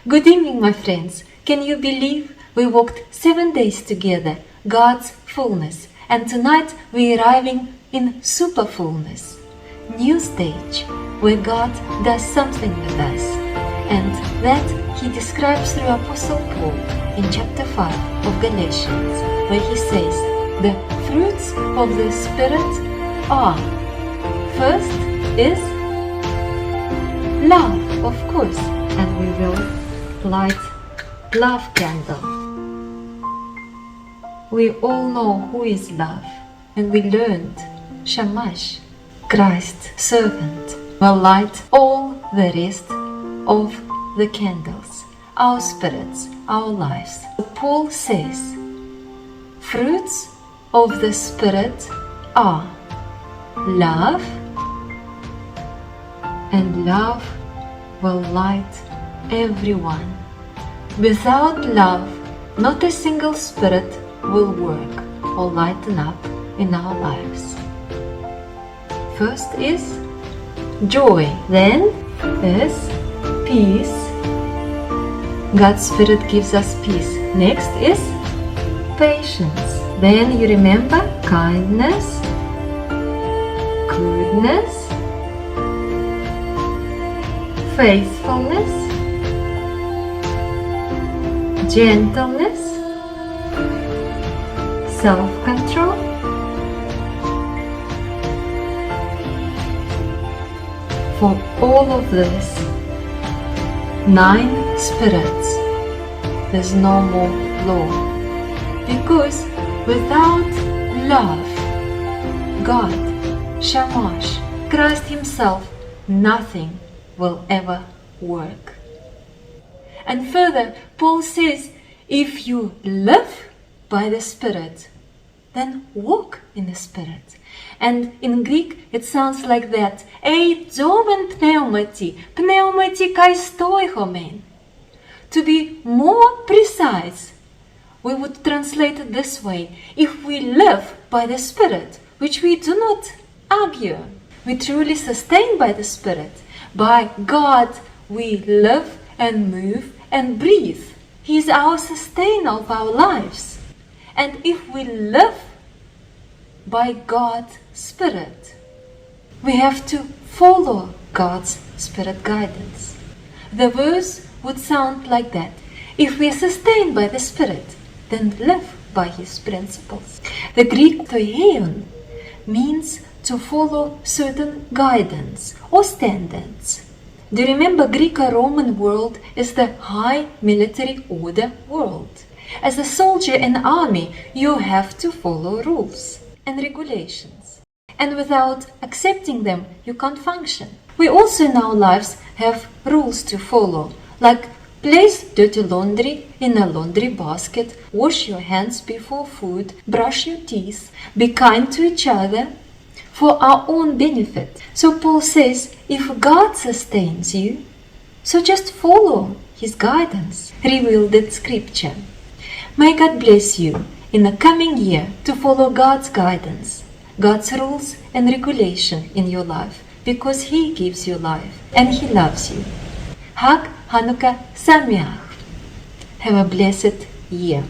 Good evening, my friends. Can you believe we walked 7 days together, God's fullness, and tonight we're arriving in super fullness, new stage, where God does something with us, and that He describes through Apostle Paul in chapter 5 of Galatians, where he says, the fruits of the Spirit are, first is love, of course, and we will light love candle. We all know who is love, and we learned Shamash, Christ's servant, will light all the rest of the candles, our spirits, our lives. Paul says, fruits of the Spirit are love, and love will light everyone. Without love, not a single spirit will work or lighten up in our lives. First is joy, then is peace. God's Spirit gives us peace. Next is patience. Then you remember kindness, goodness, faithfulness, gentleness, self-control, for all of this, 9 spirits, there's no more law. Because without love, God, Shamash, Christ Himself, nothing will ever work. And further, Paul says, if you live by the Spirit, then walk in the Spirit. And in Greek, it sounds like that. Ei zomen pneumati, pneumati kai stoichomen. To be more precise, we would translate it this way. If we live by the Spirit, which we do not argue, we truly sustain by the Spirit. By God, we live and move and breathe. He is our sustainer of our lives. And if we live by God's Spirit, we have to follow God's Spirit guidance. The verse would sound like that. If we are sustained by the Spirit, then live by His principles. The Greek toieion means to follow certain guidance or standards. Do you remember Greco-Roman world is the high military order world? As a soldier in the army, you have to follow rules and regulations. And without accepting them, you can't function. We also in our lives have rules to follow, like place dirty laundry in a laundry basket, wash your hands before food, brush your teeth, be kind to each other, for our own benefit. So Paul says, if God sustains you, so just follow His guidance, revealed in Scripture. May God bless you in the coming year to follow God's guidance, God's rules and regulation in your life, because He gives you life and He loves you. Hag Hanukkah Sameach. Have a blessed year.